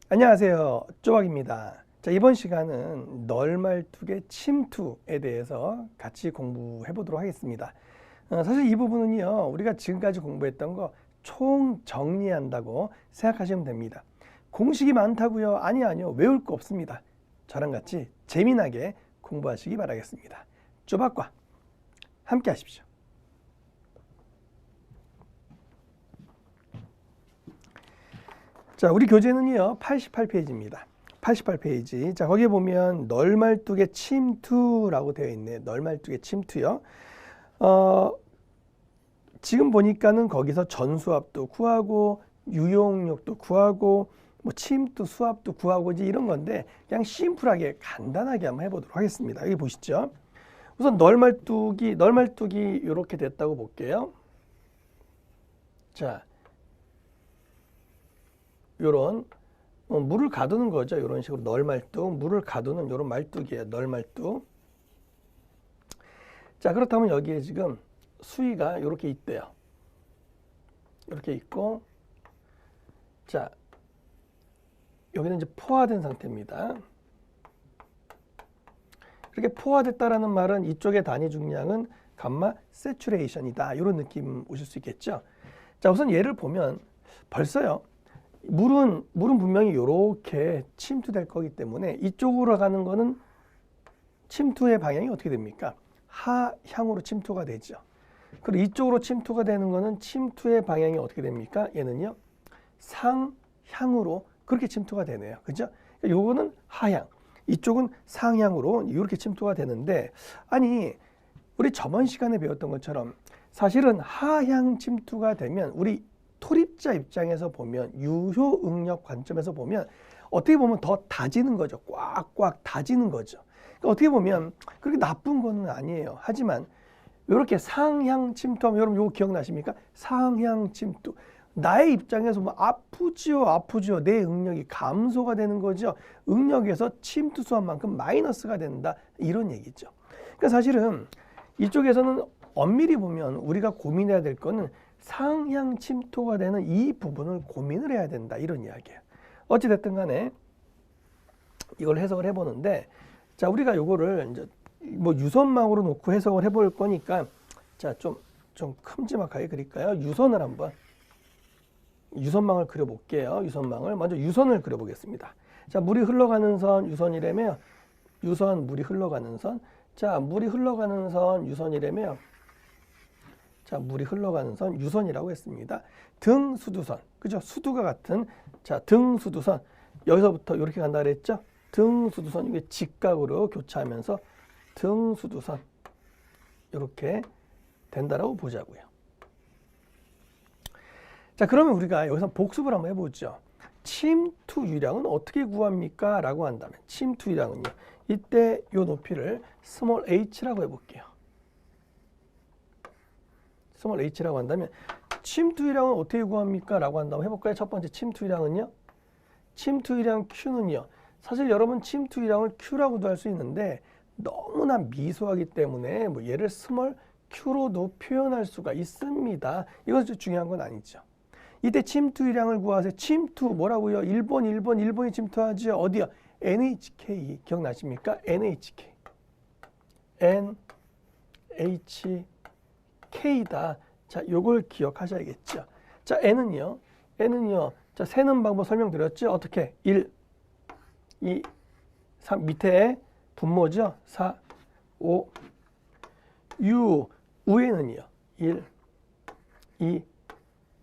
안녕하세요. 쪼박입니다. 자, 이번 시간은 널말뚝의 침투에 대해서 같이 공부해 보도록 하겠습니다. 사실 이 부분은요, 우리가 지금까지 공부했던 거 총 정리한다고 생각하시면 됩니다. 공식이 많다고요? 아니요. 외울 거 없습니다. 저랑 같이 재미나게 공부하시기 바라겠습니다. 쪼박과 함께 하십시오. 자, 우리 교재는요, 88페이지입니다. 88페이지. 자, 거기에 보면 널말뚝의 침투라고 되어 있네요. 널말뚝의 침투요. 지금 보니까는 거기서 전수합도 구하고 유용력도 구하고 뭐 침투, 수합도 구하고 이제 이런 건데 그냥 심플하게 간단하게 한번 해보도록 하겠습니다. 여기 보시죠. 우선 널말뚝이 이렇게 됐다고 볼게요. 자, 요런 물을 가두는 거죠. 이런 식으로 널말뚝, 물을 가두는 이런 말뚝이에요. 널말뚝. 자, 그렇다면 여기에 지금 수위가 이렇게 있대요. 이렇게 있고, 자, 여기는 이제 포화된 상태입니다. 이렇게 포화됐다라는 말은 이쪽의 단위 중량은 감마 세츄레이션이다. 이런 느낌 오실 수 있겠죠. 자, 우선 얘를 보면 벌써요. 물은 분명히 이렇게 침투될 거기 때문에 이쪽으로 가는 거는 침투의 방향이 어떻게 됩니까? 하향으로 침투가 되죠. 그리고 이쪽으로 침투가 되는 거는 침투의 방향이 어떻게 됩니까? 얘는요, 상향으로 그렇게 침투가 되네요. 그죠? 요거는 하향, 이쪽은 상향으로 이렇게 침투가 되는데, 아니, 우리 저번 시간에 배웠던 것처럼 사실은 하향 침투가 되면 우리 토립자 입장에서 보면, 유효 응력 관점에서 보면 어떻게 보면 더 다지는 거죠. 꽉꽉 다지는 거죠. 그러니까 어떻게 보면 그렇게 나쁜 거는 아니에요. 하지만 이렇게 상향 침투하면, 여러분 이거 기억나십니까? 상향 침투. 나의 입장에서 뭐 아프지요. 내 응력이 감소가 되는 거죠. 응력에서 침투 수한만큼 마이너스가 된다. 이런 얘기죠. 그러니까 사실은 이쪽에서는 엄밀히 보면 우리가 고민해야 될 거는 상향 침투가 되는 이 부분을 고민을 해야 된다. 이런 이야기예요. 어찌됐든 간에 이걸 해석을 해보는데, 자, 우리가 요거를 이제 뭐 유선망으로 놓고 해석을 해볼 거니까, 자, 좀 큼지막하게 그릴까요? 유선망을 그려볼게요. 먼저 유선을 그려보겠습니다. 자, 물이 흘러가는 선 유선이라며, 물이 흘러가는 선. 자, 물이 흘러가는 선 유선이라며, 자, 물이 흘러가는 선 유선이라고 했습니다. 등 수두선, 그죠? 수두가 같은, 자, 등 수두선. 여기서부터 이렇게 간다 그랬죠? 등 수두선, 이게 직각으로 교차하면서 등 수두선 이렇게 된다라고 보자고요. 자, 그러면 우리가 여기서 복습을 한번 해보죠. 침투 유량은 어떻게 구합니까? 라고 한다면 침투 유량은요, 이때 이 높이를 스몰 h라고 해볼게요. 스몰 h라고 한다면 침투 유량은 어떻게 구합니까? 라고 한다면 해볼까요? 첫 번째 침투 유량은요, 침투 유량 Q는요, 사실 여러분 침투 유량을 Q라고도 할 수 있는데 너무나 미소하기 때문에 뭐 얘를 스몰 Q로도 표현할 수가 있습니다. 이것이 중요한 건 아니죠. 이때 침투 유량을 구하세요. 침투 뭐라고요? 일본이 침투하죠. 어디요? NHK 기억나십니까? NHK NHK다. 자, 요걸 기억하셔야겠죠. 자, N은요, 자, 세는 방법 설명드렸죠. 어떻게? 1, 2, 3 밑에 분모죠. 4, 5, 6 위에는요, 1, 2,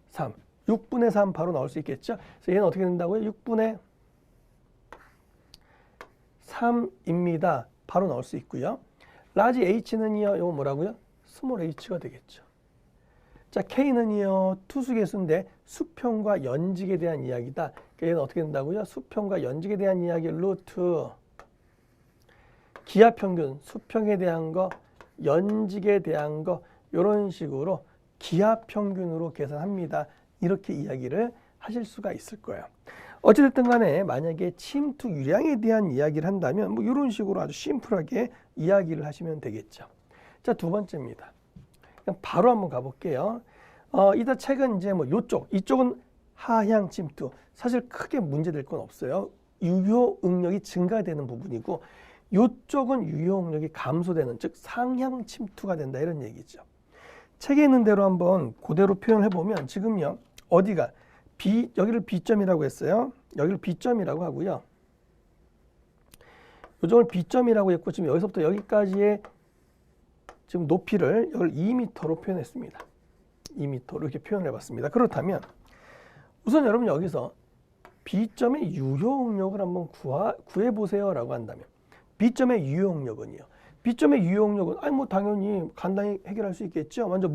3 6분의 3 바로 나올 수 있겠죠. 그래서 얘는 어떻게 된다고요? 6분의 3입니다. 바로 나올 수 있고요. 라지 H는요, 이거 뭐라고요? 스몰 h가 되겠죠. 자, K는요, 투수계수인데 수평과 연직에 대한 이야기다. 그러니까 얘는 어떻게 된다고요? 수평과 연직에 대한 이야기 루트 기하평균, 수평에 대한 거, 연직에 대한 거, 이런 식으로 기하평균으로 계산합니다. 이렇게 이야기를 하실 수가 있을 거예요. 어찌됐든 간에 만약에 침투 유량에 대한 이야기를 한다면 뭐 이런 식으로 아주 심플하게 이야기를 하시면 되겠죠. 자, 두 번째입니다. 그냥 바로 한번 가볼게요. 이따 책은 이제 뭐 이쪽은 하향 침투. 사실 크게 문제될 건 없어요. 유효 응력이 증가되는 부분이고 이쪽은 유효 응력이 감소되는, 즉 상향 침투가 된다 이런 얘기죠. 책에 있는 대로 한번 그대로 표현을 해보면 지금요. 어디가 여기를 B점이라고 했어요. 여기를 B점이라고 하고요. 요점을 B점이라고 했고 지금 여기서부터 여기까지의 지금 높이를 이걸 2m로 표현했습니다. 2m로 이렇게 표현을 해봤습니다. 그렇다면 우선 여러분 여기서 B점의 유효 응력을 한번 구해보세요라고 한다면 B점의 유효 응력은요. B점의 유효 응력은 뭐 당연히 간단히 해결할 수 있겠죠. 먼저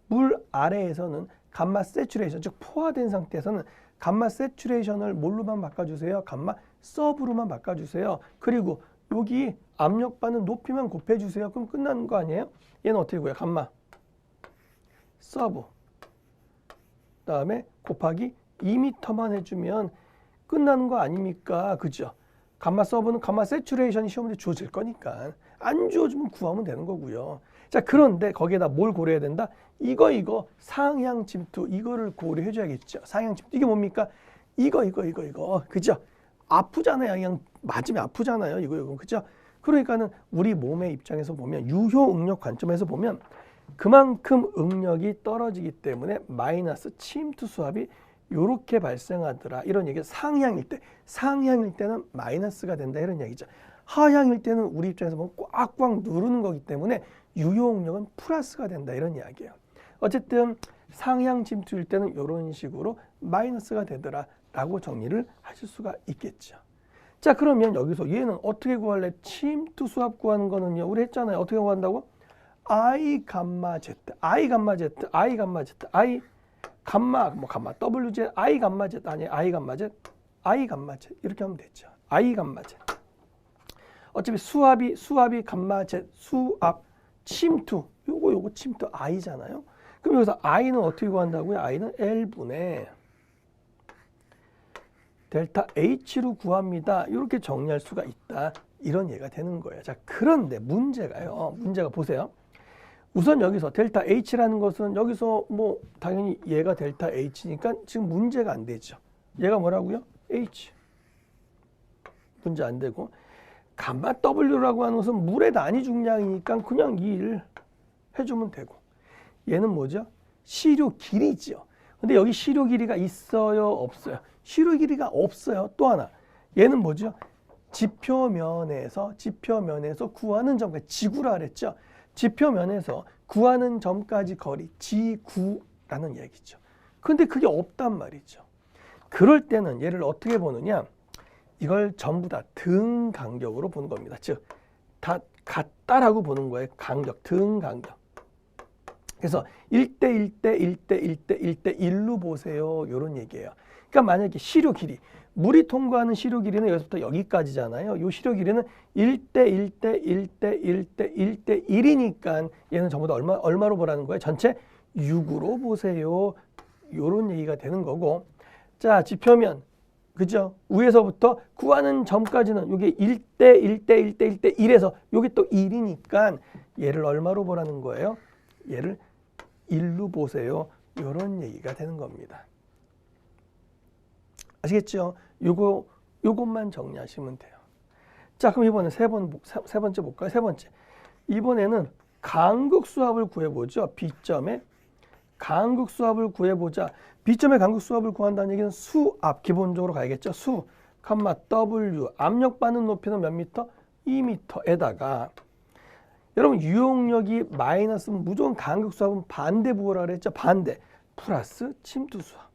물 아래에서는 감마 세츄레이션, 즉 포화된 상태에서는 감마 세츄레이션을 뭘로만 바꿔주세요? 감마 서브로만 바꿔주세요. 그리고 여기 압력받는 높이만 곱해주세요. 그럼 끝나는 거 아니에요? 얘는 어떻게 구해요? 감마 서브 그다음에 곱하기 2m만 해주면 끝나는 거 아닙니까? 그죠? 감마 서브는 감마 세츄레이션이 시험 문제 주어질 거니까 안 주어지면 구하면 되는 거고요. 자, 그런데 거기에다 뭘 고려해야 된다? 이거 상향 침투 이거를 고려해 줘야겠죠. 상향 침투 이게 뭡니까? 이거 그죠? 아프잖아요. 그냥 맞으면 아프잖아요. 이거 그죠? 그러니까는 우리 몸의 입장에서 보면 유효 응력 관점에서 보면 그만큼 응력이 떨어지기 때문에 마이너스 침투 수압이 요렇게 발생하더라. 이런 얘기. 상향일 때는 마이너스가 된다 이런 얘기죠. 하향일 때는 우리 입장에서 보면 꽉꽉 누르는 거기 때문에 유효 응력은 플러스가 된다 이런 이야기예요. 어쨌든 상향 침투일 때는 이런 식으로 마이너스가 되더라 라고 정리를 하실 수가 있겠죠. 자, 그러면 여기서 얘는 어떻게 구할래? 침투 수압 구하는 거는요. 우리 했잖아요. 어떻게 구한다고? I 감마 Z, I 감마 Z, I 감마 Z, I 감마 감마 WZ, I 감마 Z 아니 I 감마 Z, I 감마 Z 이렇게 하면 되죠. I 감마 Z. 어차피 수압이 감마 Z, 수압 침투 요거 침투 I잖아요. 그럼 여기서 I는 어떻게 구한다고요? I는 L분의 델타 H로 구합니다. 이렇게 정리할 수가 있다. 이런 얘기가 되는 거예요. 자, 그런데 문제가 보세요. 우선 여기서 델타 H라는 것은 여기서 당연히 얘가 델타 H니까 지금 문제가 안 되죠. 얘가 뭐라고요? H. 문제 안 되고. 감마 W라고 하는 것은 물의 단위 중량이니까 그냥 1 해주면 되고. 얘는 뭐죠? 시료 길이죠. 근데 여기 시료 길이가 있어요? 없어요? 시료 길이가 없어요. 또 하나. 얘는 뭐죠? 지표면에서 구하는 점까지 지구라 그랬죠. 지표면에서 구하는 점까지 거리 지구라는 얘기죠. 근데 그게 없단 말이죠. 그럴 때는 얘를 어떻게 보느냐? 이걸 전부 다 등 간격으로 보는 겁니다. 즉 다 같다라고 보는 거예요. 간격, 등 간격. 그래서 1대1로 보세요. 이런 얘기예요. 그러니까 만약에 시료 길이, 물이 통과하는 시료 길이는 여기서부터 여기까지잖아요. 이 시료 길이는 1대1이니까 얘는 전부 다 얼마로 보라는 거예요? 전체 6으로 보세요. 이런 얘기가 되는 거고. 자, 지표면, 그죠? 위에서부터 구하는 점까지는 이게 1대1에서 여기 또 1이니까 얘를 얼마로 보라는 거예요? 얘를 1로 보세요. 이런 얘기가 되는 겁니다. 아시겠죠? 요것만 정리하시면 돼요. 자, 그럼 이번에 세 번째 볼까요? 세 번째. 이번에는 간극수압을 구해보죠. B점의 간극수압을 구해보자. B점의 간극수압을 구한다는 얘기는 수압 기본적으로 가야겠죠. 수, W, 압력받는 높이는 몇 미터? 2m에다가 여러분 유용력이 마이너스면 무조건 간극수압은 반대 부호라 그랬죠. 반대. 플러스 침투수압.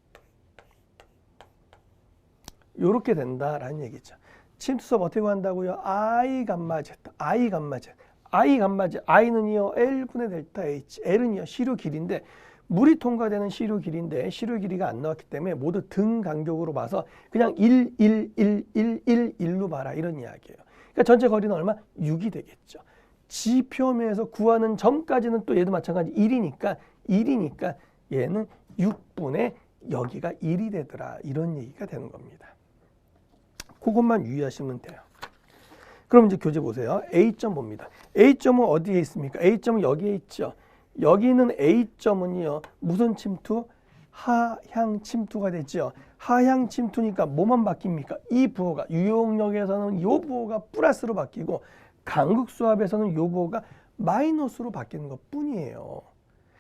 요렇게 된다라는 얘기죠. 침투수압 어떻게 구한다고요? I 감마 Z. I는요 L분의 델타 H. L은요 시료 길이인데 물이 통과되는 시료 길이인데 시료 길이가 안 나왔기 때문에 모두 등 간격으로 봐서 그냥 1로 봐라 이런 이야기예요. 그러니까 전체 거리는 얼마? 6이 되겠죠. 지표면에서 구하는 점까지는 또 얘도 마찬가지 1이니까 얘는 6분의 여기가 1이 되더라 이런 얘기가 되는 겁니다. 그것만 유의하시면 돼요. 그럼 이제 교재 보세요. A점 봅니다. A점은 어디에 있습니까? A점은 여기에 있죠. 여기 있는 A점은요. 무슨 침투? 하향 침투가 됐죠. 하향 침투니까 뭐만 바뀝니까? 이 부호가 유용력에서는 이 부호가 플러스로 바뀌고 간극수압에서는 이 부호가 마이너스로 바뀌는 것 뿐이에요.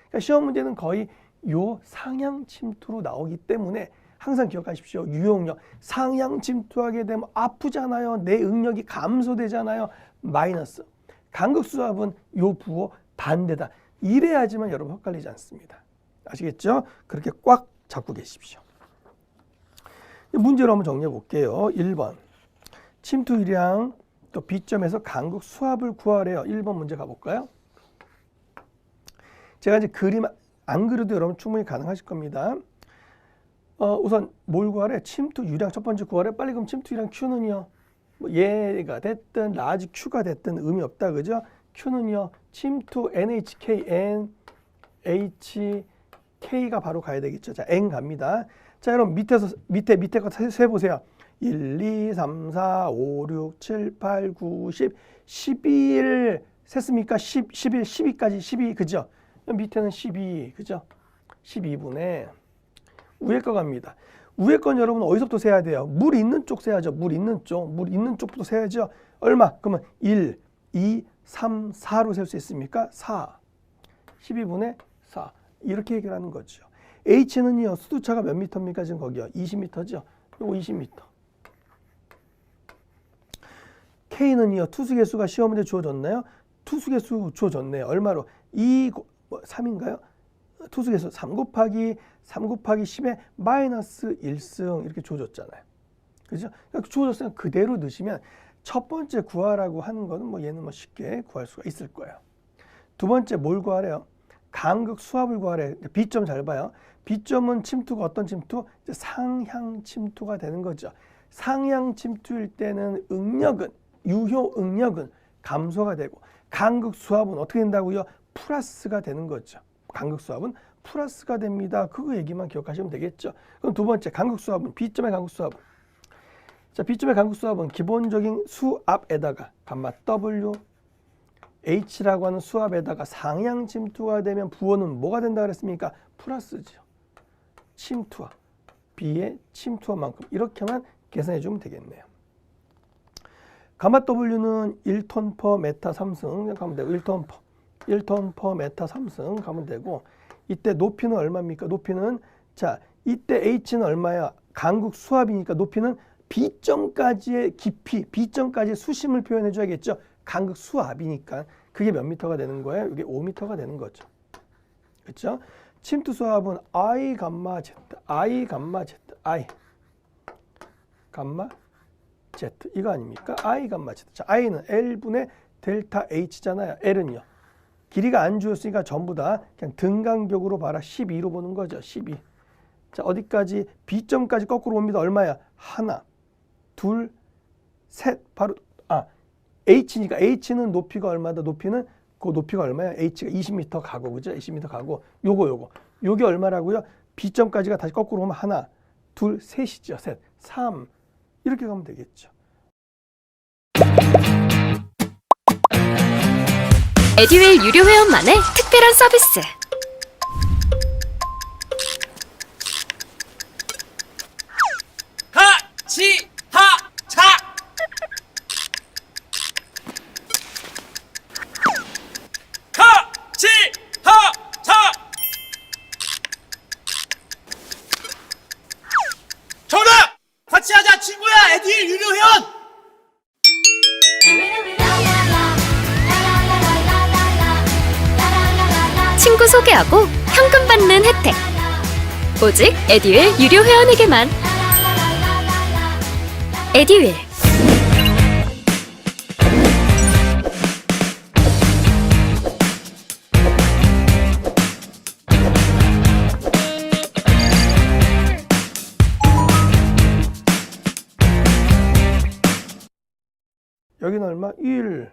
그러니까 시험 문제는 거의 요 상향 침투로 나오기 때문에 항상 기억하십시오. 유용력 상향 침투하게 되면 아프잖아요. 내 응력이 감소되잖아요. 마이너스. 간극수압은 요 부호 반대다. 이래야지만 여러분 헷갈리지 않습니다. 아시겠죠? 그렇게 꽉 잡고 계십시오. 문제로 한번 정리해 볼게요. 1번 침투율량 또 B점에서 간극수압을 구하래요. 1번 문제 가볼까요? 제가 이제 그림 안 그려도 여러분 충분히 가능하실 겁니다. 우선 뭘 구하래? 침투율량 첫 번째 구하래. 빨리 그럼 침투율량 Q는요. 뭐 얘가 됐든 라지 Q가 됐든 의미 없다. 그죠? Q는요. 침투 NHK, NHK가 바로 가야 되겠죠. 자, N 갑니다. 자, 여러분 밑에 거 세보세요. 1, 2, 3, 4, 5, 6, 7, 8, 9, 10, 11 셌습니까? 10, 11, 12까지 12 그죠? 밑에는 12 그죠? 12분의 위에 거 갑니다. 위에 건 여러분 어디서부터 세야 돼요? 물 있는 쪽 세야죠. 물 있는 쪽부터 세야죠. 얼마? 그러면 1, 2, 3, 4로 셀 수 있습니까? 4, 12분의 4 이렇게 해결하는 거죠. H는요. 수두차가 몇 미터입니까? 지금 거기요. 20m죠. 요거 20m. K는요. 투수개수가 시험 문제 주어졌나요? 투수개수 주어졌네요. 얼마로? 3인가요? 투수개수 3 곱하기 10의 마이너스 1승 이렇게 주어졌잖아요. 그죠? 주어졌으면 그대로 넣으시면 첫 번째 구하라고 하는 거는 뭐 얘는 뭐 쉽게 구할 수가 있을 거예요. 두 번째 뭘 구하래요? 간극 수압을 구하래. B점 잘 봐요. B점은 침투가 어떤 침투? 이제 상향 침투가 되는 거죠. 상향 침투일 때는 유효 응력은 감소가 되고 간극 수압은 어떻게 된다고요? 플러스가 되는 거죠. 간극 수압은 플러스가 됩니다. 그거 얘기만 기억하시면 되겠죠. 그럼 두 번째 간극 수압은 B점의 간극 수압은 자, B점의 간극 수압은 기본적인 수압에다가 감마 W H라고 하는 수압에다가 상향 침투가 되면 부호는 뭐가 된다 그랬습니까? 플러스죠. 침투와 B의 침투와만큼 이렇게만 계산해 주면 되겠네요. 가마 W는 1톤 퍼 메타 3승 가면 되고 1톤 퍼 메타 3승 가면 되고 이때 높이는 얼마입니까? 높이는 자 이때 H는 얼마야? 간극 수압이니까 높이는 B점까지의 깊이, B점까지의 수심을 표현해 줘야겠죠. 간극 수압이니까 그게 몇 미터가 되는 거예요? 이게 5미터가 되는 거죠. 그렇죠? 침투 수압은 I 감마 Z 이거 아닙니까? I 감마 Z. 자, I는 L분의 델타 H잖아요. L은요. 길이가 안 주었으니까 전부 다 그냥 등간격으로 봐라. 12로 보는 거죠. 12. 자, 어디까지? B점까지 거꾸로 옵니다. 얼마야? 하나, 둘, 셋. 바로 H니까 H는 높이가 얼마다? 높이는 그 높이가 얼마야? H가 20m 가고 그죠? 20m 가고 요게 얼마라고요? B점까지가 다시 거꾸로 오면 하나, 둘, 셋이죠. 셋, 3 이렇게 가면 되겠죠. 에듀윌 유료 회원만의 특별한 서비스. 하치하차 하치하차 정답! 같이 하자 친구야 에듀윌 유료 회원! 친구 소개하고 현금 받는 혜택. 오직 에듀윌 유료 회원에게만. 에듀윌. 여기는 얼마? 1,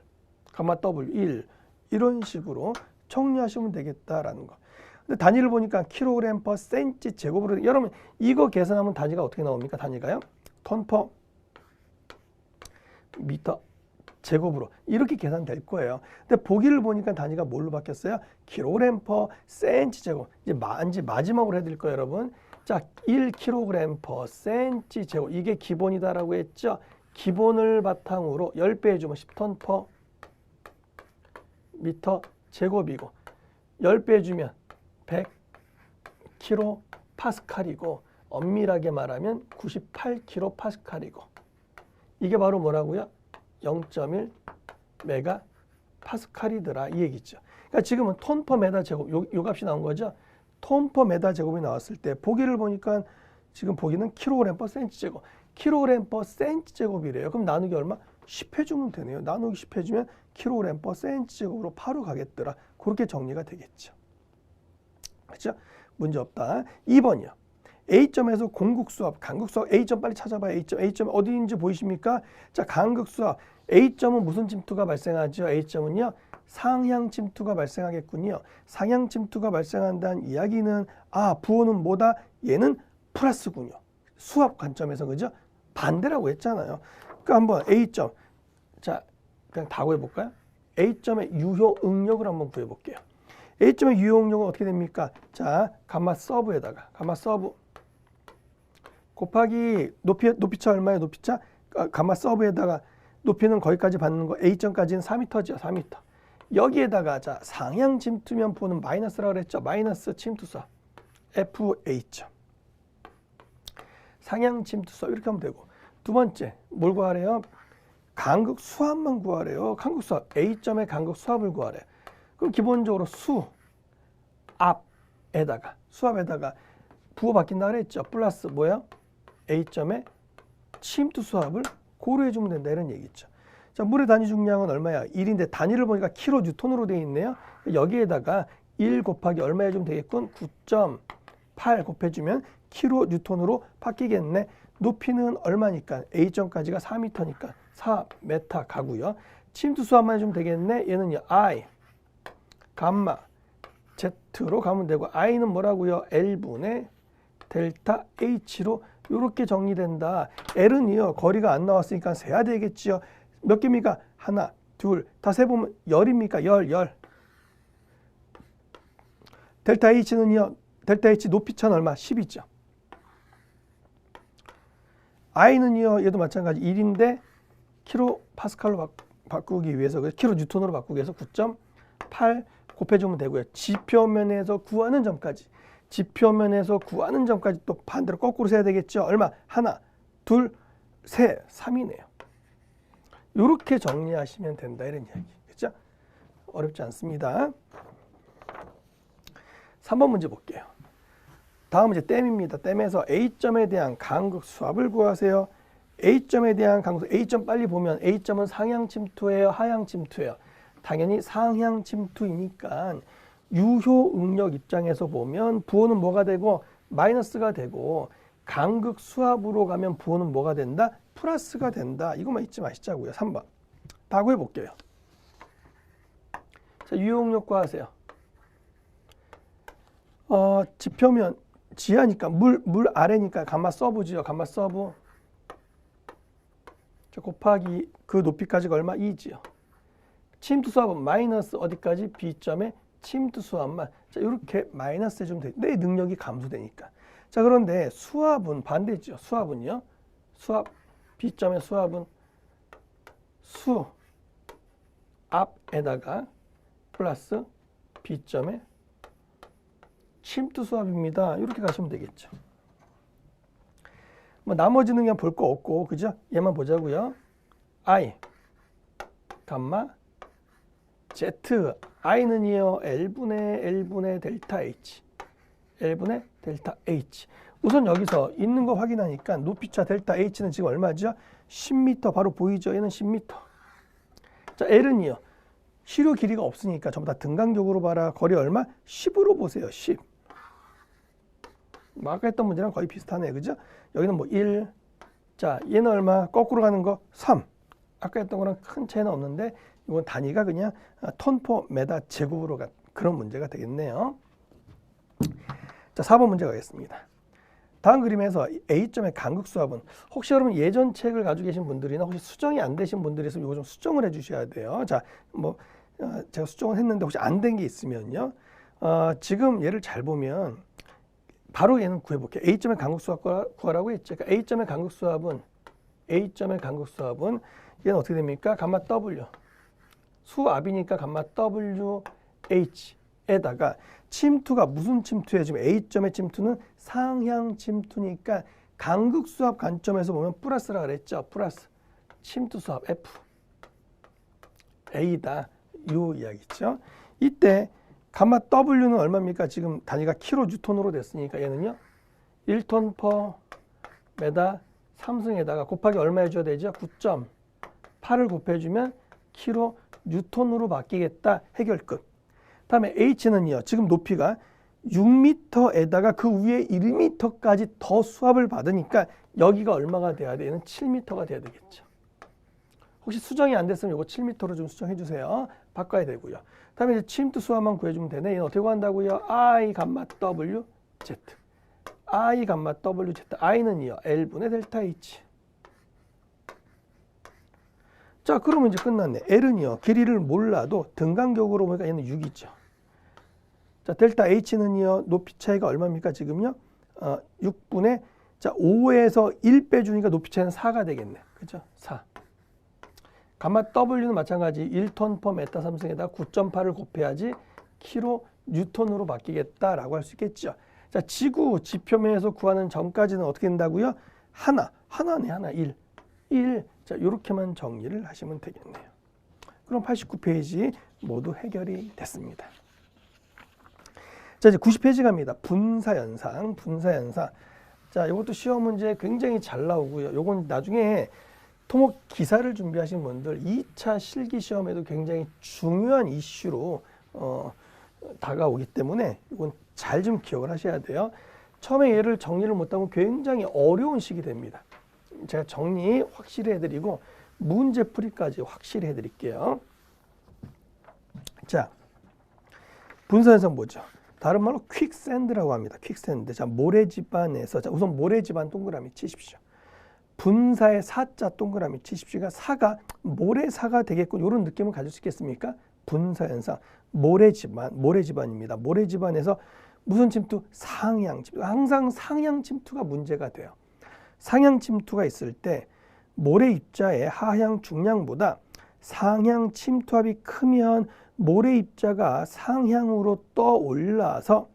가마 W 1 이런 식으로 정리하시면 되겠다라는 거. 근데 단위를 보니까 킬로그램 퍼 센치 제곱으로 여러분 이거 계산하면 단위가 어떻게 나옵니까? 단위가요? 톤 퍼 미터 제곱으로 이렇게 계산될 거예요. 근데 보기를 보니까 단위가 뭘로 바뀌었어요? kg per cm 제곱. 이제 마지막으로 해드릴 거예요, 여러분. 자, 1kg per cm 제곱. 이게 기본이다라고 했죠? 기본을 바탕으로 10배 해주면 10톤 per 미터 제곱이고 10배 해주면 100kg 파스칼이고 엄밀하게 말하면 98kg 파스칼이고 이게 바로 뭐라고요? 0.1 메가 파스칼이더라 이 얘기죠. 그러니까 지금은 톤 퍼 메다 제곱 요 값이 나온 거죠. 톤 퍼 메다 제곱이 나왔을 때 보기를 보니까 지금 보기는 킬로그램 퍼 센티 제곱. 킬로그램 퍼 센티 제곱이래요. 그럼 나누기 얼마? 10 해주면 되네요. 나누기 10 해주면 킬로그램 퍼 센티 제곱으로 바로 가겠더라. 그렇게 정리가 되겠죠. 그렇죠? 문제 없다. 2번이요. A점에서 공국수압, 강극수압, A점 빨리 찾아봐요. A점 어디인지 보이십니까? 자, 강극수압. A점은 무슨 침투가 발생하죠? A점은요. 상향 침투가 발생하겠군요. 상향 침투가 발생한다는 이야기는 부호는 뭐다? 얘는 플러스군요. 수압 관점에서 그죠? 반대라고 했잖아요. 그러니까 한번 A점. 자, 그냥 다 구해볼까요? A점의 유효 응력을 한번 구해볼게요. A점의 유효 응력은 어떻게 됩니까? 자, 감마 서브에다가 감마 서브 곱하기 높이차 얼마예요? 높이차? 감마 서브에다가 높이는 거기까지 받는 거 A점까지는 4m죠. 4m. 여기에다가 자 상향 침투면 부호는 마이너스라고 그랬죠. 마이너스 침투수압 FA점. 상향 침투수압 이렇게 하면 되고 두 번째 뭘 구하래요? 간극 수압만 구하래요. 간극 수압 A점의 간극 수압을 구하래요. 그럼 기본적으로 수압에다가 부호 바뀐다 그랬죠. 플러스 뭐야? A점의 침투 수압을 고려해 주면 된다 이런 얘기죠. 자, 물의 단위 중량은 얼마야? 1인데 단위를 보니까 킬로 뉴턴으로 되어 있네요. 여기에다가 1 곱하기 얼마 해주면 되겠군? 9.8 곱해주면 킬로 뉴턴으로 바뀌겠네. 높이는 얼마니까? A점까지가 4m니까 4m 가고요. 침투 수압만 해주면 되겠네. 얘는요. I, 감마, Z로 가면 되고 I는 뭐라고요? L분의 델타 H로 이렇게 정리된다. L은요. 거리가 안 나왔으니까 세야 되겠지요. 몇 개입니까? 하나, 둘, 다 세보면 열입니까? 열. 델타 H는요. 델타 H 높이차는 얼마? 10이죠. I는요. 얘도 마찬가지 1인데 킬로 파스칼로 바꾸기 위해서 킬로 뉴턴으로 바꾸기 위해서 9.8 곱해주면 되고요. 지표면에서 구하는 점까지 또 반대로 거꾸로 세야 되겠죠. 얼마? 하나, 둘, 셋, 3이네요. 이렇게 정리하시면 된다 이런 이야기. 그렇죠? 어렵지 않습니다. 3번 문제 볼게요. 다음 문제 댐입니다. 댐에서 A점에 대한 간극 수압을 구하세요. A점에 대한 간극 A점 빨리 보면 A점은 상향 침투예요, 하향 침투예요. 당연히 상향 침투이니까 유효 응력 입장에서 보면 부호는 뭐가 되고 마이너스가 되고 간극 수압으로 가면 부호는 뭐가 된다? 플러스가 된다. 이것만 잊지 마시자고요. 3번. 다 구해볼게요. 자, 유효 응력 구하세요. 지표면 지하니까 물 아래니까 감마 서브지요. 감마 서브. 자, 곱하기 그 높이까지가 얼마? 2지요. 침투 수압은 마이너스 어디까지? B점의 침투 수압만. 자, 이렇게 마이너스 해주면 돼. 내 능력이 감소되니까. 자, 그런데 수압은 반대죠. 수압은요. 수압 B점의 수압은 수압에다가 플러스 B점의 침투 수압입니다. 이렇게 가시면 되겠죠. 뭐 나머지는 그냥 볼 거 없고 그죠? 얘만 보자고요. I, 감마, Z, I는요. L분의 델타 H, L분의 델타 H. 우선 여기서 있는 거 확인하니까 높이차 델타 H는 지금 얼마죠? 10m 바로 보이죠? 얘는 10m. 자, L은요. 시료 길이가 없으니까 전부 다 등간격으로 봐라. 거리 얼마? 10으로 보세요. 10. 뭐 아까 했던 문제랑 거의 비슷하네. 그죠? 여기는 뭐 1. 자, 얘는 얼마? 거꾸로 가는 거 3. 아까 했던 거랑 큰 차이는 없는데 이건 단위가 그냥 톤 퍼 메다 제곱으로 간 그런 문제가 되겠네요. 자, 4번 문제 가겠습니다. 다음 그림에서 A점의 간극수압은 혹시 여러분 예전 책을 가지고 계신 분들이나 혹시 수정이 안 되신 분들이 있으면 이거 좀 수정을 해 주셔야 돼요. 자, 뭐 제가 수정을 했는데 혹시 안 된 게 있으면요. 지금 얘를 잘 보면 바로 얘는 구해볼게요. A점의 간극수압 구하라고 했죠. 그러니까 A점의 간극수압은 얘는 어떻게 됩니까? 감마 W. 수압이니까 감마 WH에다가 침투가 무슨 침투예요? 지금 A점의 침투는 상향 침투니까 간극수압 관점에서 보면 플러스라 그랬죠. 플러스 침투수압 F A다. 요 이야기죠. 이때 감마 W는 얼마입니까? 지금 단위가 킬로뉴턴으로 됐으니까 얘는요. 1톤 퍼 메다 3승에다가 곱하기 얼마 해줘야 되죠? 9.8을 곱해주면 킬로뉴턴으로 바뀌겠다. 해결 끝. 다음에 H는요. 지금 높이가 6m에다가 그 위에 1m까지 더 수압을 받으니까 여기가 얼마가 돼야 돼? 얘는 7m가 돼야 되겠죠. 혹시 수정이 안 됐으면 이거 7m로 좀 수정해 주세요. 바꿔야 되고요. 다음에 이제 침투 수압만 구해주면 되네. 얘는 어떻게 구한다고요? I 감마 W Z. I 감마 W Z. I는요. L분의 델타 H. 자, 그러면 이제 끝났네. L은요. 길이를 몰라도 등간격으로 보니까 얘는 6이죠. 자, 델타 H는요. 높이 차이가 얼마입니까? 지금요. 6분의 자, 5에서 1 빼주니까 높이 차이는 4가 되겠네. 그죠? 4. 감마 W는 마찬가지 1톤 퍼 메타 3승에다 9.8을 곱해야지 킬로 뉴턴으로 바뀌겠다라고 할 수 있겠죠. 자, 지구 지표면에서 구하는 점까지는 어떻게 된다고요? 하나네, 1. 자, 이렇게만 정리를 하시면 되겠네요. 그럼 89페이지 모두 해결이 됐습니다. 자, 이제 90페이지 갑니다. 분사현상. 자, 이것도 시험 문제 굉장히 잘 나오고요. 요건 나중에 토목 기사를 준비하신 분들 2차 실기 시험에도 굉장히 중요한 이슈로 다가오기 때문에 이건 잘 좀 기억을 하셔야 돼요. 처음에 얘를 정리를 못하면 굉장히 어려운 식이 됩니다. 제가 정리 확실히 해드리고 문제풀이까지 확실히 해드릴게요. 자, 분사현상 보죠. 다른 말로 퀵샌드라고 합니다. 퀵샌드. 자, 모래지반에서 자, 우선 모래지반 동그라미 치십시오. 분사의 사자 동그라미 치십시오가 사가 모래사가 되겠군. 이런 느낌을 가질 수 있겠습니까? 분사현상 모래지반입니다. 모래지반에서 무슨 침투? 상향 침투. 항상 상향 침투가 문제가 돼요. 상향 침투가 있을 때 모래 입자의 하향 중량보다 상향 침투압이 크면 모래 입자가 상향으로 떠올라서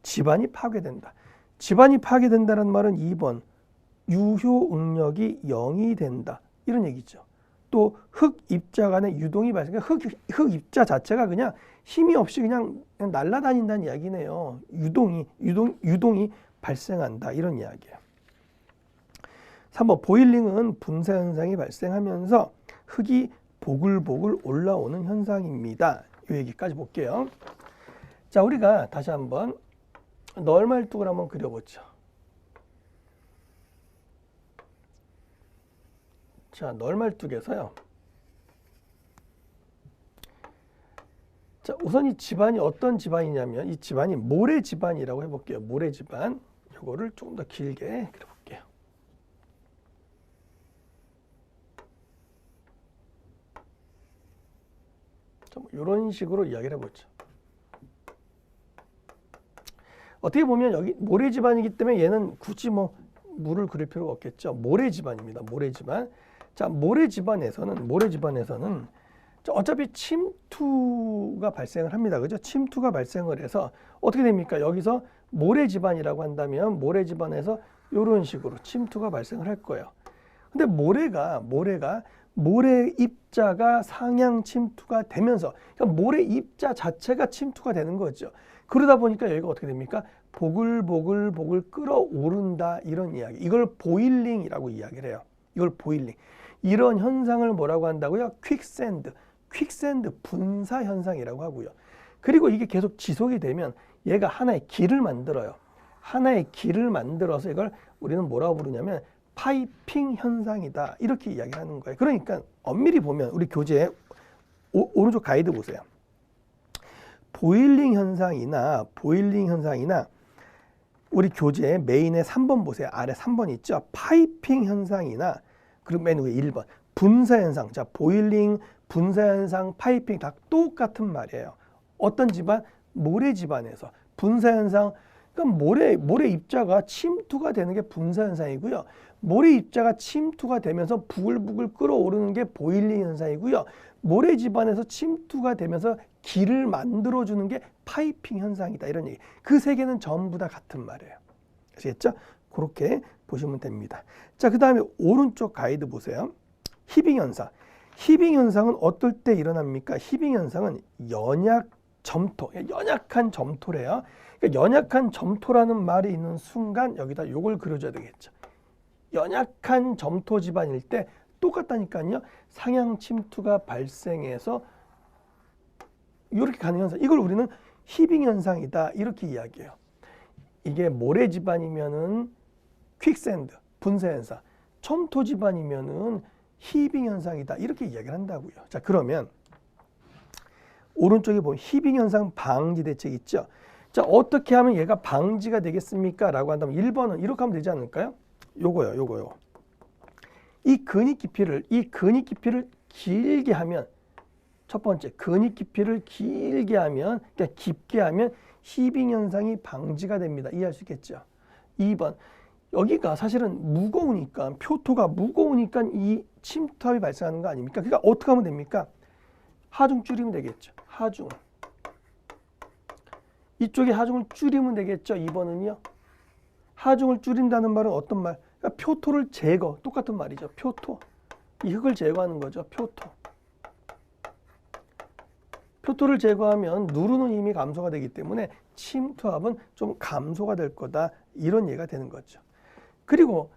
지반이 파괴된다. 지반이 파괴된다는 말은 2번 유효 응력이 0이 된다. 이런 얘기죠. 또 흙 입자 간의 유동이 발생. 흙 입자 자체가 그냥 힘이 없이 그냥 날아다닌다는 이야기네요. 유동이 발생한다. 이런 이야기예요. 3번 보일링은 분사 현상이 발생하면서 흙이 보글보글 올라오는 현상입니다. 이 얘기까지 볼게요. 자, 우리가 다시 한번 널말뚝을 한번 그려보죠. 자, 널말뚝에서요. 자, 우선 이 집안이 어떤 집안이냐면 이 집안이 모래집안이라고 해볼게요. 모래집안. 이거를 조금 더 길게 그려볼게요. 자, 뭐 이런 식으로 이야기를 해보죠. 어떻게 보면 여기 모래집안이기 때문에 얘는 굳이 뭐 물을 그릴 필요가 없겠죠. 모래집안입니다. 모래집안. 자, 모래집안에서는 어차피 침투가 발생을 합니다. 그죠? 침투가 발생을 해서 어떻게 됩니까? 여기서 모래집안이라고 한다면 모래집안에서 이런 식으로 침투가 발생을 할 거예요. 근데 모래 입자가 상향 침투가 되면서 그러니까 모래 입자 자체가 침투가 되는 거죠. 그러다 보니까 여기가 어떻게 됩니까? 보글보글 끓어오른다 이런 이야기. 이걸 보일링이라고 이야기를 해요. 이걸 보일링. 이런 현상을 뭐라고 한다고요? 퀵샌드 분사 현상이라고 하고요. 그리고 이게 계속 지속이 되면 얘가 하나의 길을 만들어요. 하나의 길을 만들어서 이걸 우리는 뭐라고 부르냐면 파이핑 현상이다. 이렇게 이야기하는 거예요. 그러니까 엄밀히 보면 우리 교재 오른쪽 가이드 보세요. 보일링 현상이나 우리 교재 메인의 3번 보세요. 아래 3번 있죠. 파이핑 현상이나 그리고 맨 위에 1번 분사 현상. 자, 보일링, 분사 현상, 파이핑 다 똑같은 말이에요. 어떤 집안? 모래 집안에서 분사 현상. 그러니까 모래 입자가 침투가 되는 게 분사 현상이고요. 모래 입자가 침투가 되면서 부글부글 끓어오르는 게 보일링 현상이고요. 모래 집안에서 침투가 되면서 기를 만들어주는 게 파이핑 현상이다. 이런 얘기. 그 세 개는 전부 다 같은 말이에요. 아시겠죠? 그렇게 보시면 됩니다. 자, 그 다음에 오른쪽 가이드 보세요. 히빙 현상. 히빙 현상은 어떨 때 일어납니까? 히빙 현상은 연약 점토, 연약한 점토래요. 그러니까 연약한 점토라는 말이 있는 순간 여기다 요걸 그려줘야 되겠죠. 연약한 점토 집안일 때 똑같다니까요. 상향 침투가 발생해서 이렇게 가는 현상. 이걸 우리는 히빙 현상이다. 이렇게 이야기해요. 이게 모래 집안이면은 퀵샌드, 분사 현상. 점토 집안이면은 히빙 현상이다. 이렇게 이야기를 한다고요. 자, 그러면 오른쪽에 보면 히빙 현상 방지 대책 있죠. 자, 어떻게 하면 얘가 방지가 되겠습니까? 라고 한다면 1번은 이렇게 하면 되지 않을까요? 요거요. 이 근육 깊이를 길게 하면, 첫 번째 근육 깊이를 길게 하면, 그러니까 깊게 하면 히빙 현상이 방지가 됩니다. 이해할 수 있겠죠? 2번, 여기가 사실은 무거우니까, 표토가 무거우니까 이 침투압이 발생하는 거 아닙니까? 그러니까 어떻게 하면 됩니까? 하중 줄이면 되겠죠. 하중. 이쪽에 하중을 줄이면 되겠죠. 2번은요. 하중을 줄인다는 말은 어떤 말? 그러니까 표토를 제거. 똑같은 말이죠. 표토. 이 흙을 제거하는 거죠. 표토. 표토를 제거하면 누르는 힘이 감소가 되기 때문에 침투압은 좀 감소가 될 거다. 이런 예가 되는 거죠. 그리고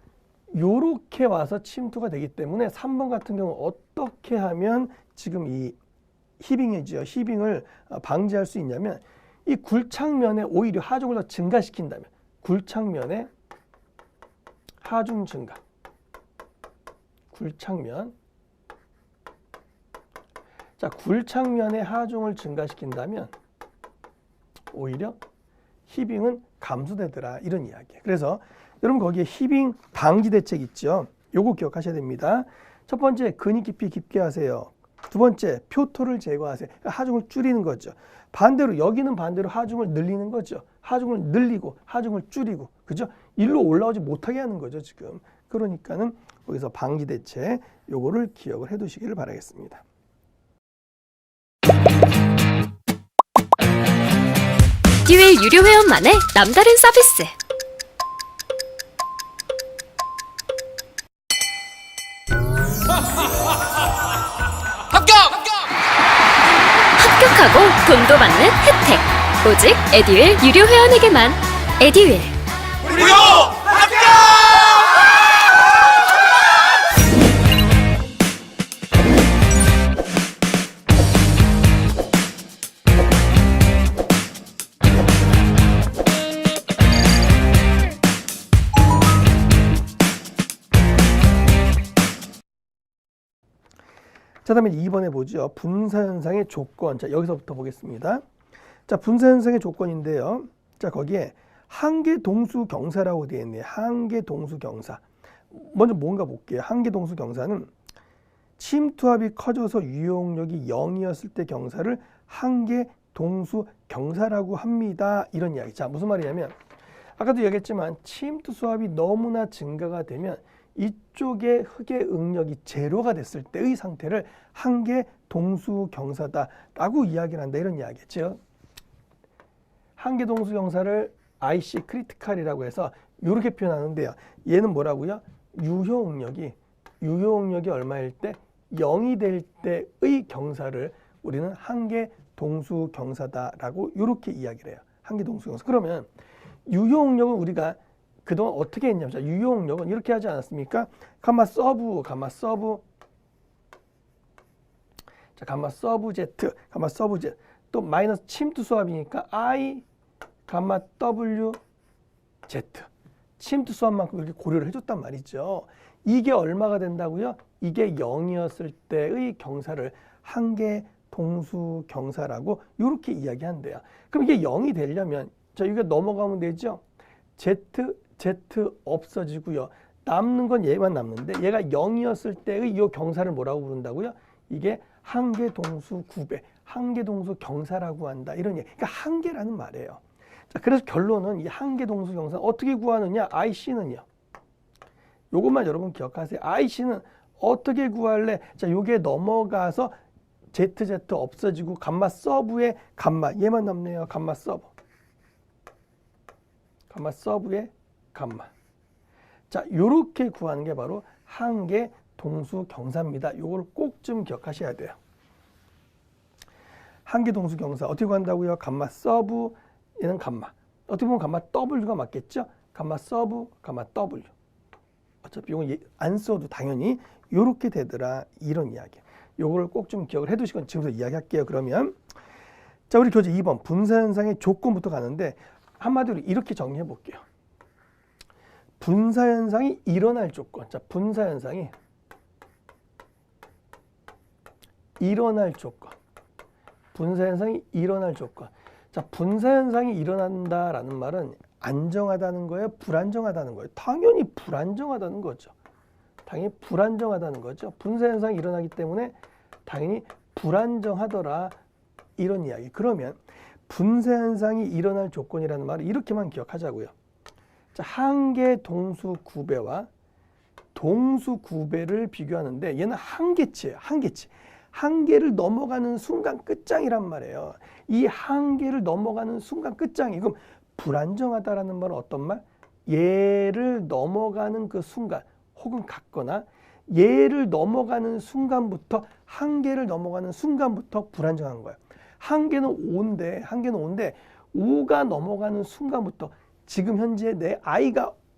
요렇게 와서 침투가 되기 때문에 3번 같은 경우 어떻게 하면 지금 이 히빙이죠. 히빙을 방지할 수 있냐면 이 굴착면에 오히려 하중을 더 증가시킨다면 굴착면에 하중 증가. 굴착면. 자, 굴착면에 하중을 증가시킨다면 오히려 히빙은 감소되더라. 이런 이야기예요. 그래서 여러분 거기에 히빙 방지 대책 있죠. 요거 기억하셔야 됩니다. 첫 번째, 근육 깊이 깊게 하세요. 두 번째, 표토를 제거하세요. 그러니까 하중을 줄이는 거죠. 반대로 여기는 반대로 하중을 늘리는 거죠. 하중을 늘리고 하중을 줄이고, 그죠? 일로 올라오지 못하게 하는 거죠, 지금. 그러니까는 거기서 방지 대책 요거를 기억을 해 두시기를 바라겠습니다. 듀얼 유료 회원만의 남다른 서비스. 합격하고 돈도 받는 혜택. 오직 에듀윌 유료 회원에게만. 에듀윌. 무료 합격! 자, 다음에 2번에 보죠. 분사현상의 조건. 자, 여기서부터 보겠습니다. 자, 분사현상의 조건인데요. 자, 거기에 한계동수경사라고 되어 있네요. 한계동수경사. 먼저 뭔가 볼게요. 한계동수경사는 침투압이 커져서 유용력이 0이었을 때 경사를 한계동수경사라고 합니다. 이런 이야기. 자, 무슨 말이냐면 아까도 얘기했지만 침투 수압이 너무나 증가가 되면 이쪽의 흙의 응력이 제로가 됐을 때의 상태를 한계동수경사다라고 이야기를 한다. 이런 이야기겠죠. 한계동수경사를 IC 크리티컬이라고 해서 이렇게 표현하는데요. 얘는 뭐라고요? 유효응력이 얼마일 때? 0이 될 때의 경사를 우리는 한계동수경사다라고 이렇게 이야기를 해요. 한계동수경사. 그러면 유효응력은 우리가 그동안 어떻게 했냐면, 자, 유효응력은 이렇게 하지 않았습니까? 가마 서브 Z, 또 마이너스 침투 수압이니까 I, 가마 W, Z. 침투 수압만큼 이렇게 고려를 해줬단 말이죠. 이게 얼마가 된다고요? 이게 0이었을 때의 경사를 한계동수경사라고 이렇게 이야기한대요. 그럼 이게 0이 되려면, 자, 이게 넘어가면 되죠? Z 없어지고요. 남는 건 얘만 남는데 얘가 0이었을 때의 이 경사를 뭐라고 부른다고요? 이게 한계동수 구배, 한계동수 경사라고 한다. 이런 얘기. 그러니까 한계라는 말이에요. 자, 그래서 결론은 이 한계동수 경사 어떻게 구하느냐? IC는요. 요것만 여러분 기억하세요. IC는 어떻게 구할래? 자, 요게 넘어가서 ZZ 없어지고 감마 서브의 감마 얘만 남네요. 감마 서브. 감마 서브의 감마. 자, 요렇게 구하는 게 바로 한계 동수 경사입니다. 요걸 꼭 좀 기억하셔야 돼요. 한계 동수 경사 어떻게 구한다고요? 감마 서브 얘는 감마. 어떻게 보면 감마 W가 맞겠죠? 감마 서브, 감마 W. 어차피 이건 안 써도 당연히 요렇게 되더라. 이런 이야기. 요거를 꼭 좀 기억을 해 두시고 지금부터 이야기할게요. 그러면 자, 우리 교재 2번 분사현상의 조건부터 가는데 한마디로 이렇게 정리해 볼게요. 분사현상이 일어날 조건. 자, 분사현상이 일어날 조건. 분사현상이 일어날 조건. 자, 분사현상이 일어난다라는 말은 안정하다는 거예요? 불안정하다는 거예요? 당연히 불안정하다는 거죠. 당연히 불안정하다는 거죠. 분사현상이 일어나기 때문에 당연히 불안정하더라. 이런 이야기. 그러면 분사현상이 일어날 조건이라는 말을 이렇게만 기억하자고요. 자, 한계 동수 구배와 동수 구배를 비교하는데 얘는 한계치예요. 한계치. 한계를 넘어가는 순간 끝장이란 말이에요. 이 한계를 넘어가는 순간 끝장이. 그럼 불안정하다라는 말은 어떤 말? 얘를 넘어가는 그 순간 혹은 같거나 얘를 넘어가는 순간부터 한계를 넘어가는 순간부터 불안정한 거예요. 한계는 5인데 5가 넘어가는 순간부터 지금 현재 내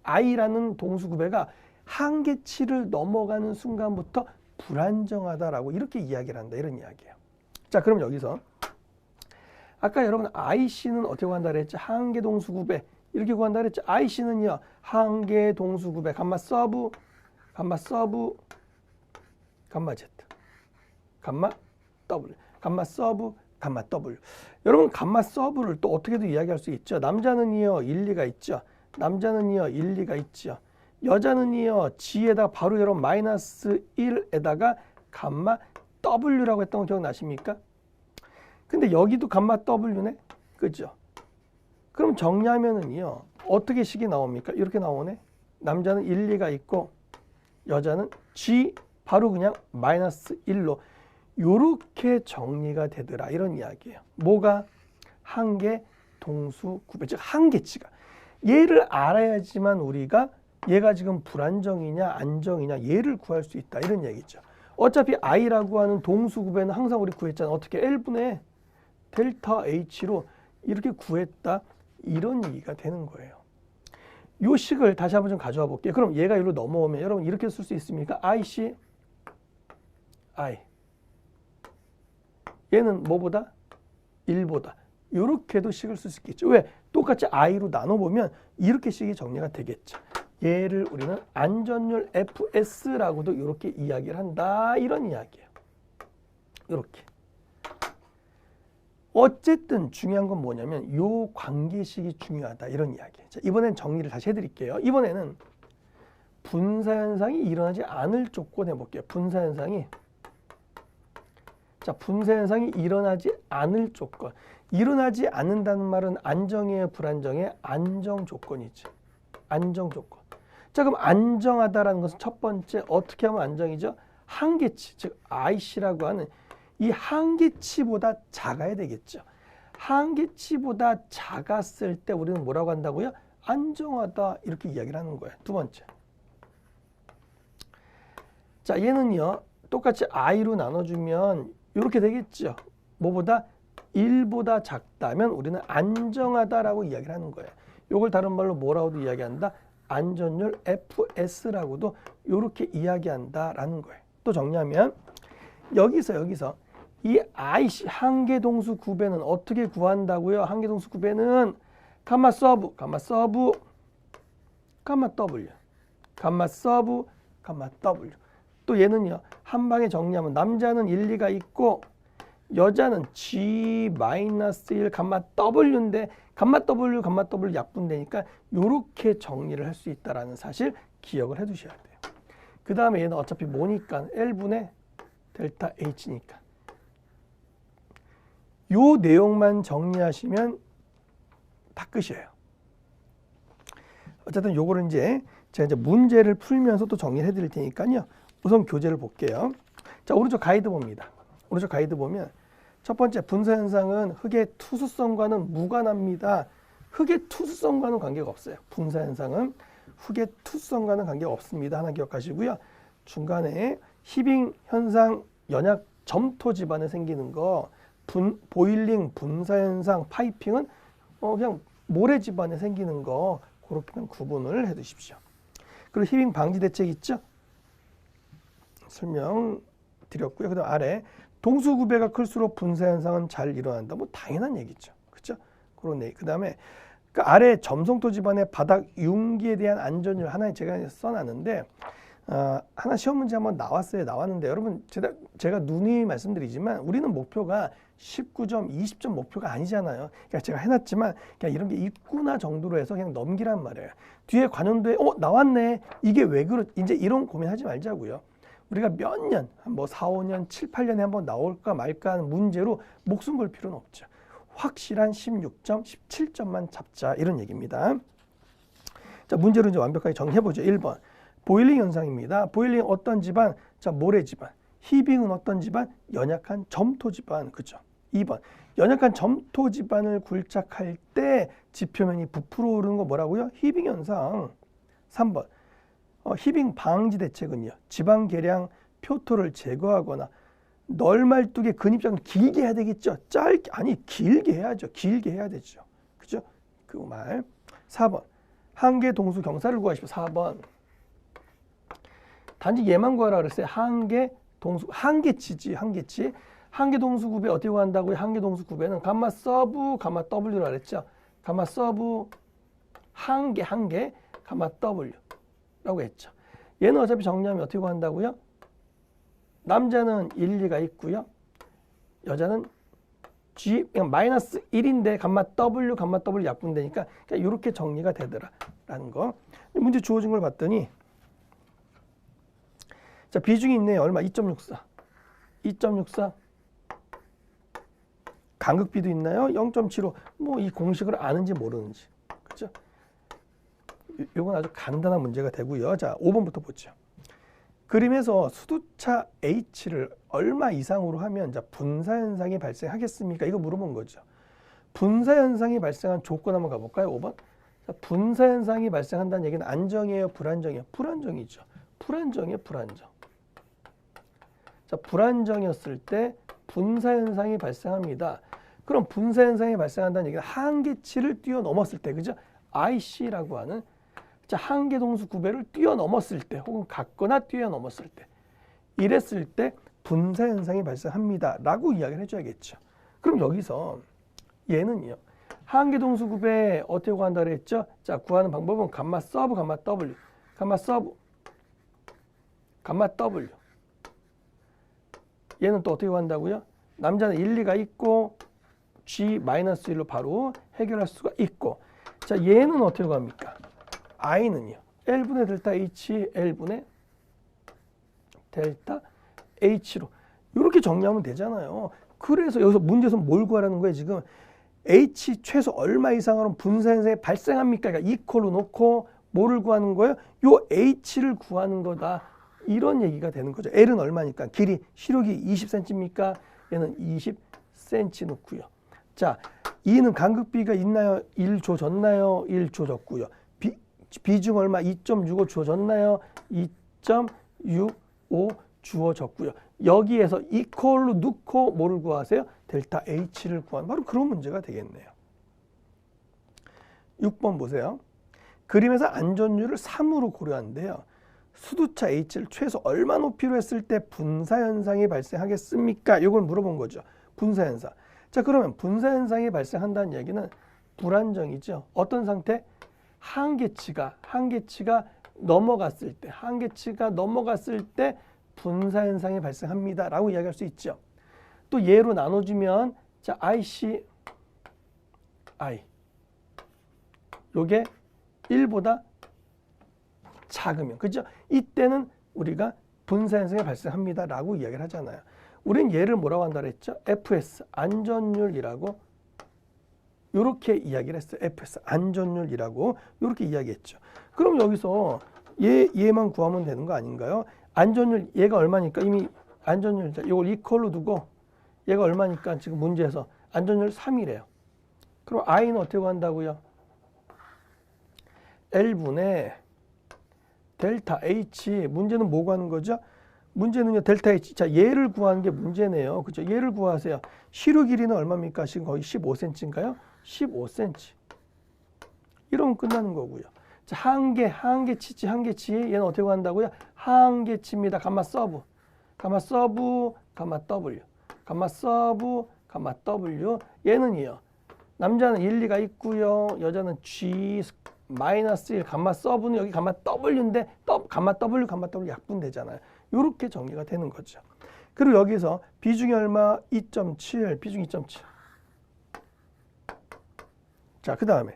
I라는 동수구배가 한계치를 넘어가는 순간부터 불안정하다라고 이렇게 이야기를 한다. 이런 이야기예요. 자, 그럼 여기서 아까 여러분 IC는 어떻게 구한다 그랬죠? 한계동수구배 이렇게 구한다 그랬죠? IC는요. 한계동수구배 감마 서브 감마 Z 감마 W 감마 서브 감마 W. 여러분 감마 서브를 또 어떻게도 이야기할 수 있죠. 남자는요 일리가 있죠. 남자는요 일리가 있죠. 여자는요 G에다가 바로 여러분 마이너스 1에다가 감마 W라고 했던 거 기억나십니까? 근데 여기도 감마 W네? 그죠? 그럼 정리하면은요 어떻게 식이 나옵니까? 이렇게 나오네. 남자는 일리가 있고 여자는 G 바로 그냥 마이너스 1로 요렇게 정리가 되더라. 이런 이야기예요. 뭐가? 한계 동수 구배, 즉 한계치가. 얘를 알아야지만 우리가 얘가 지금 불안정이냐 안정이냐 얘를 구할 수 있다. 이런 얘기죠. 어차피 I라고 하는 동수 구배는 항상 우리 구했잖아. 어떻게? L분의 델타 H로 이렇게 구했다. 이런 얘기가 되는 거예요. 요 식을 다시 한번 좀 가져와 볼게요. 그럼 얘가 여기로 넘어오면 여러분 이렇게 쓸 수 있습니까? IC I 얘는 뭐보다? 1보다. 이렇게도 식을 쓸 수 있겠죠. 왜? 똑같이 I로 나눠보면 이렇게 식이 정리가 되겠죠. 얘를 우리는 안전율 FS라고도 이렇게 이야기를 한다. 이런 이야기예요. 이렇게. 어쨌든 중요한 건 뭐냐면 요 관계식이 중요하다. 이런 이야기예요. 자, 이번엔 정리를 다시 해드릴게요. 이번에는 분사현상이 일어나지 않을 조건 해볼게요. 분사현상이 일어나지 않을 조건. 일어나지 않는다는 말은 안정이에요, 불안정이에요? 안정 조건이죠. 안정 조건. 자, 그럼 안정하다라는 것은 첫 번째 어떻게 하면 안정이죠? 한계치, 즉 IC라고 하는 이 한계치보다 작아야 되겠죠. 한계치보다 작았을 때 우리는 뭐라고 한다고요? 안정하다 이렇게 이야기를 하는 거예요. 두 번째. 자, 얘는요. 똑같이 I로 나눠주면 이렇게 되겠죠. 뭐보다? 1보다 작다면 우리는 안정하다라고 이야기를 하는 거예요. 이걸 다른 말로 뭐라고도 이야기한다? 안전율 FS라고도 이렇게 이야기한다라는 거예요. 또 정리하면 여기서 이 IC 한계동수 구배는 어떻게 구한다고요? 한계동수 구배는 감마 서브, 감마 W, 감마 서브, 감마 W. 또 얘는요. 한 방에 정리하면 남자는 일리가 있고 여자는 G-1 감마 W인데 감마 W, 감마 W 약분되니까 이렇게 정리를 할 수 있다는 사실 기억을 해두셔야 돼요. 그 다음에 얘는 어차피 뭐니까 L분의 델타 H니까 요 내용만 정리하시면 다 끝이에요. 어쨌든 요거를 제가 이제 문제를 풀면서 또 정리를 해드릴 테니까요. 우선 교재를 볼게요. 자, 오른쪽 가이드 봅니다. 오른쪽 가이드 보면 첫 번째 분사현상은 흙의 투수성과는 무관합니다. 흙의 투수성과는 관계가 없어요. 분사현상은 흙의 투수성과는 관계가 없습니다. 하나 기억하시고요. 중간에 히빙 현상, 연약 점토 집안에 생기는 거, 보일링, 분사현상, 파이핑은 그냥 모래 집안에 생기는 거 그렇게만 구분을 해두십시오. 그리고 히빙 방지 대책 있죠? 설명 드렸고요. 그다음 아래 동수구배가 클수록 분사 현상은 잘 일어난다. 뭐 당연한 얘기죠. 그렇죠? 그런 얘기. 그다음에 그 아래 점성토 집안의 바닥 융기에 대한 안전율 하나 제가 써놨는데 하나 시험 문제 한번 나왔는데 여러분 제가 누누이 말씀드리지만 우리는 목표가 19점, 20점 목표가 아니잖아요. 그러니까 제가 해놨지만 그냥 이런 게 있구나 정도로 해서 그냥 넘기란 말이에요. 뒤에 관연도에 나왔네. 이게 왜 이제 이런 고민하지 말자고요. 우리가 몇 년, 뭐 4, 5년, 7, 8년에 한번 나올까 말까 하는 문제로 목숨 걸 필요는 없죠. 확실한 16점, 17점만 잡자 이런 얘기입니다. 자, 문제로 이제 완벽하게 정리해보죠. 1번. 보일링 현상입니다. 보일링 어떤 집안? 자, 모래 집안. 히빙은 어떤 집안? 연약한 점토 집안. 그죠? 2번. 연약한 점토 집안을 굴착할 때 지표면이 부풀어 오르는 거 뭐라고요? 히빙 현상. 3번. 히빙 방지 대책은요. 지방 계량 표토를 제거하거나 널말뚝의 근입장을 길게 해야 되겠죠. 짧게 아니 길게 해야죠. 길게 해야 되죠. 그죠? 그 말. 4번. 한계 동수 경사를 구하십시오. 4번. 단지 얘만 구하라 그랬어요. 한계 동수 한계치지. 한계치. 한계 동수 구배 어떻게 구한다고요? 한계 동수 구배는 감마 서브 감마 W라 그랬죠. 감마 서브 한계 감마 W 라고 했죠. 얘는 어차피 정리하면 어떻게 구한다고요? 남자는 1, 2가 있고요. 여자는 G 그냥 마이너스 1인데 감마 W 약분되니까 그냥 이렇게 정리가 되더라라는 거. 문제 주어진 걸 봤더니 자, 비중이 있네요. 얼마? 2.64. 2.64. 간극비도 있나요? 0.75. 뭐 이 공식을 아는지 모르는지. 그렇죠? 이건 아주 간단한 문제가 되고요. 자, 5번부터 보죠. 그림에서 수두차 H를 얼마 이상으로 하면 자, 분사 현상이 발생하겠습니까? 이거 물어본 거죠. 분사 현상이 발생한 조건 한번 가볼까요? 5번. 자, 분사 현상이 발생한다는 얘기는 안정이에요, 불안정이에요? 불안정이죠. 불안정이에요, 불안정. 자, 불안정이었을 때 분사 현상이 발생합니다. 그럼 분사 현상이 발생한다는 얘기는 한계치를 뛰어넘었을 때, 그죠? IC라고 하는 자, 한계 동수 구배를 뛰어넘었을 때 혹은 같거나 뛰어넘었을 때 이랬을 때 분사 현상이 발생합니다 라고 이야기를 해줘야겠죠. 그럼 여기서 얘는요. 한계 동수 구배 어떻게 구한다 그랬죠? 자, 구하는 방법은 감마 서브 감마 W 감마 서브 감마 W 얘는 또 어떻게 구한다고요? 남자는 1, 2가 있고 G-1로 바로 해결할 수가 있고 자, 얘는 어떻게 구합니까? I는요. L분의 델타 H, L분의 델타 H로 이렇게 정리하면 되잖아요. 그래서 여기서 문제에서 뭘 구하라는 거예요? 지금 H 최소 얼마 이상으로 분사 현상이 발생합니까? 그러니까 이퀄로 놓고 뭐를 구하는 거예요? 요 H를 구하는 거다. 이런 얘기가 되는 거죠. L은 얼마니까? 길이 시력이 20cm입니까? 얘는 20cm 놓고요. 자, E는 간극비가 있나요? 1 주어졌나요? 1 주어졌고요. 비중 얼마? 2.65 주어졌나요? 2.65 주어졌고요. 여기에서 이퀄로 넣고 뭐를 구하세요? 델타 H를 구하는 바로 그런 문제가 되겠네요. 6번 보세요. 그림에서 안전율을 3으로 고려하는데요. 수두차 H를 최소 얼마 높이로 했을 때 분사 현상이 발생하겠습니까? 이걸 물어본 거죠. 분사 현상. 자, 그러면 분사 현상이 발생한다는 얘기는 불안정이죠. 어떤 상태? 한계치가 넘어갔을 때 분사 현상이 발생합니다 라고 이야기할 수 있죠. 또 얘로 나눠주면 자 IC I 요게 1보다 작으면 그죠? 이때는 우리가 분사 현상이 발생합니다 라고 이야기를 하잖아요. 우린 얘를 뭐라고 한다 그랬죠? FS 안전율이라고 요렇게 이야기를 했어요. FS 안전율이라고 요렇게 이야기했죠. 그럼 여기서 얘만 구하면 되는 거 아닌가요? 안전율 얘가 얼마니까 이미 안전율 이걸 이퀄로 두고 얘가 얼마니까 지금 문제에서 안전율 3이래요. 그럼 I는 어떻게 구한다고요? L분의 델타 H 문제는 뭐 구하는 거죠? 문제는요 델타 H 자 얘를 구하는 게 문제네요. 그죠? 얘를 구하세요. 시료 길이는 얼마입니까? 지금 거의 15cm인가요? 15cm 이러면 끝나는 거고요. 자 한계치지 얘는 어떻게 구한다고요? 한계치입니다. 감마 서브 감마 W 감마 서브 감마 W 얘는요 남자는 1, 2가 있고요. 여자는 G 마이너스 1 감마 서브는 여기 감마 W인데 감마 W 약분되잖아요. 이렇게 정리가 되는 거죠. 그리고 여기서 비중이 얼마? 2.7 비중 2.7 자 그 다음에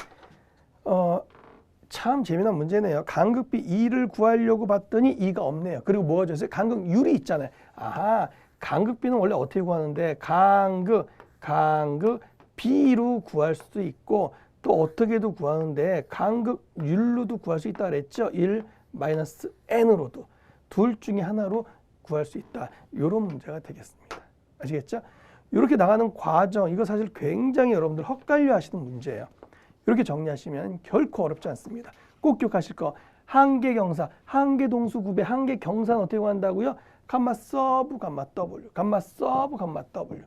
참 재미난 문제네요. 간극비 2를 구하려고 봤더니 2가 없네요. 그리고 뭐가 줬어요? 간극율이 있잖아요. 아하 간극비는 원래 어떻게 구하는데 간극 B로 구할 수도 있고 또 어떻게도 구하는데 간극율로도 구할 수 있다 그랬죠. 1 마이너스 n으로도 둘 중에 하나로 구할 수 있다. 이런 문제가 되겠습니다. 아시겠죠? 이렇게 나가는 과정 이거 사실 굉장히 여러분들 헛갈려 하시는 문제예요. 이렇게 정리하시면 결코 어렵지 않습니다. 꼭 기억하실 거 한계경사, 한계동수구배, 한계경사는 어떻게 구한다고요? 감마 서브 감마 W 감마 서브 감마 W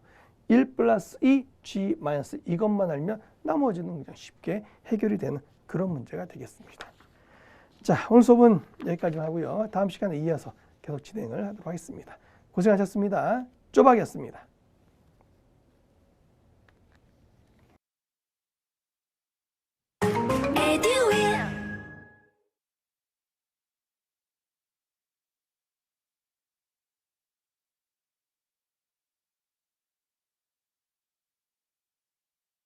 1 플러스 2 G 마이너스 이것만 알면 나머지는 그냥 쉽게 해결이 되는 그런 문제가 되겠습니다. 자 오늘 수업은 여기까지 하고요. 다음 시간에 이어서 계속 진행을 하도록 하겠습니다. 고생하셨습니다. 쪼박이었습니다.